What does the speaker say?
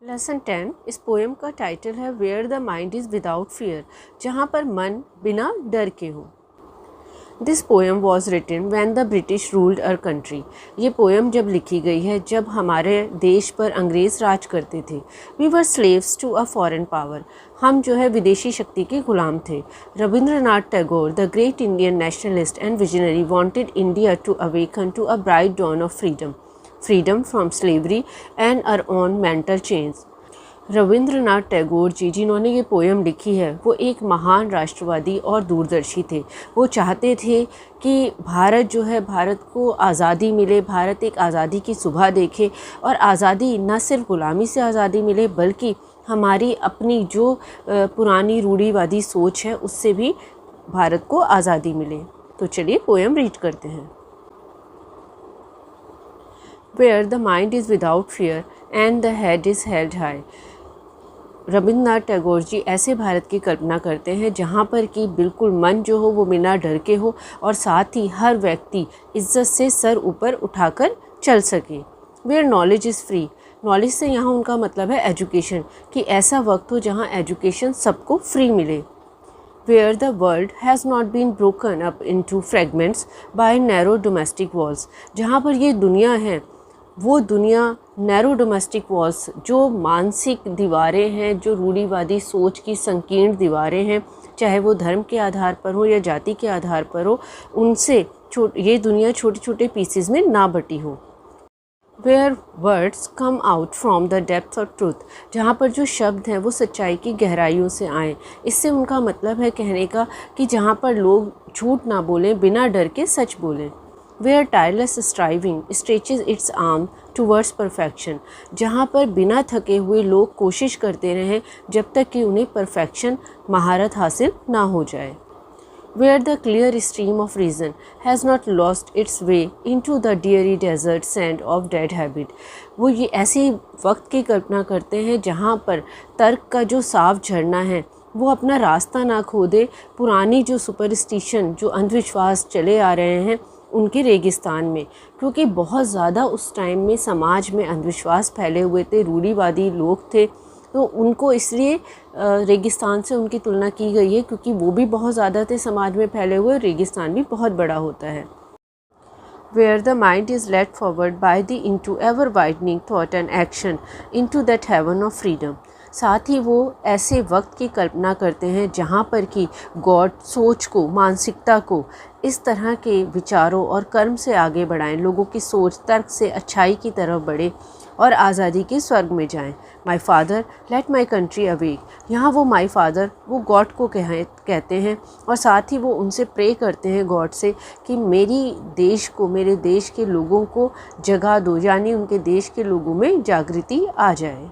Lesson 10 इस poem का title है where the mind is without fear, जहाँ पर मन बिना डर के हो। This poem was written when the British ruled our country. ये पोएम जब लिखी गई है जब हमारे देश पर अंग्रेज़ राज करते थे। We were slaves to a foreign power, हम जो है विदेशी शक्ति के गुलाम थे। Rabindranath Tagore the great Indian nationalist and visionary wanted India to awaken to a bright dawn of freedom from slavery and our own mental change. Rabindranath Tagore ji जिन्होंने ये पोएम लिखी है वो एक महान राष्ट्रवादी और दूरदर्शी थे। वो चाहते थे कि भारत जो है, भारत को आज़ादी मिले, भारत एक आज़ादी की सुबह देखे और आज़ादी न सिर्फ गुलामी से आज़ादी मिले बल्कि हमारी अपनी जो पुरानी रूढ़िवादी सोच है उससे भी भारत को आज़ादी मिले। तो चलिए पोएम रीड करते हैं। Where the mind is without fear and the head is held high। Rabindranath Tagore जी ऐसे भारत की कल्पना करते हैं जहाँ पर कि बिल्कुल मन जो हो वो बिना डर के हो और साथ ही हर व्यक्ति इज्जत से सर ऊपर उठाकर चल सके। Where knowledge is free, knowledge से यहाँ उनका मतलब है एजुकेशन, कि ऐसा वक्त हो जहाँ एजुकेशन सबको फ्री मिले। Where the world has not been broken up into fragments by narrow domestic walls, जहाँ पर ये दुनिया है वो दुनिया नैरो डोमेस्टिक वॉल्स, जो मानसिक दीवारें हैं, जो रूढ़िवादी सोच की संकीर्ण दीवारें हैं, चाहे वो धर्म के आधार पर हो या जाति के आधार पर हो, उनसे ये दुनिया छोटे छोटे पीसेस में ना बटी हो। Where words come out from the depth of truth, जहाँ पर जो शब्द हैं वो सच्चाई की गहराइयों से आएँ। इससे उनका मतलब है कहने का कि जहाँ पर लोग झूठ ना बोलें, बिना डर के सच बोलें। Where tireless striving stretches its arm towards perfection, जहाँ पर बिना थके हुए लोग कोशिश करते रहें जब तक कि उन्हें परफेक्शन महारत हासिल ना हो जाए। Where the clear stream of reason has not lost its way into the dreary desert sand of dead habit, वो ये ऐसे वक्त की कल्पना करते हैं जहाँ पर तर्क का जो साफ झरना है वो अपना रास्ता ना खो दे पुरानी जो सुपरस्टिशन, जो अंधविश्वास चले आ रहे हैं उनके रेगिस्तान में, क्योंकि बहुत ज़्यादा उस टाइम में समाज में अंधविश्वास फैले हुए थे, रूढ़िवादी लोग थे, तो उनको इसलिए रेगिस्तान से उनकी तुलना की गई है क्योंकि वो भी बहुत ज़्यादा थे समाज में फैले हुए, रेगिस्तान भी बहुत बड़ा होता है। Where the mind is led forward by the into ever widening thought and action into that heaven of freedom, साथ ही वो ऐसे वक्त की कल्पना करते हैं जहाँ पर कि गॉड सोच को, मानसिकता को इस तरह के विचारों और कर्म से आगे बढ़ाएं, लोगों की सोच तर्क से अच्छाई की तरफ बढ़े और आज़ादी के स्वर्ग में जाएं। My father let my country awake, यहाँ वो माय फादर वो गॉड को कहते हैं और साथ ही वो उनसे प्रे करते हैं गॉड से कि मेरी देश को, मेरे देश के लोगों को जगा दो, यानी उनके देश के लोगों में जागृति आ जाए।